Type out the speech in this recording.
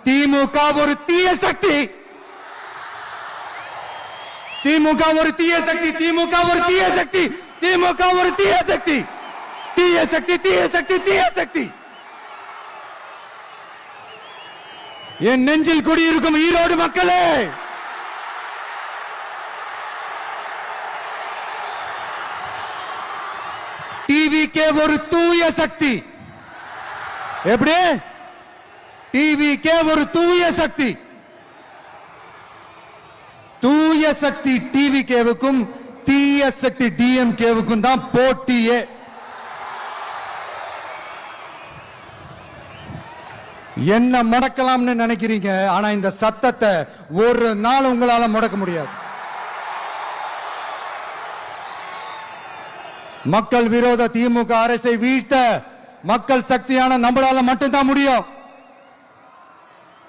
திமுக ஒரு தீய சக்தி. திமுக ஒரு தீய சக்தி. திமுக ஒரு தீய சக்தி. திமுக ஒரு தீய சக்தி. தீய சக்தி, தீய சக்தி, தீய சக்தி. என் நெஞ்சில் குடியிருக்கும் ஈரோடு மக்களே, டிவிகே ஒரு தூய சக்தி. எப்படி? டிவிகே ஒரு தூய சக்தி. தூய சக்தி டிவிகேவுக்கும் தீய சக்தி டிஎம்கேவுக்கும் தான் போட்டியே. என்ன முடக்கலாம்னு நினைக்கிறீங்க, ஆனா இந்த சத்தத்தை ஒரு நாள் உங்களால முடக்க முடியாது. மக்கள் விரோத திமுக அரசை வீழ்த்த மக்கள் சக்தியான நம்மளால மட்டும்தான் முடியும்.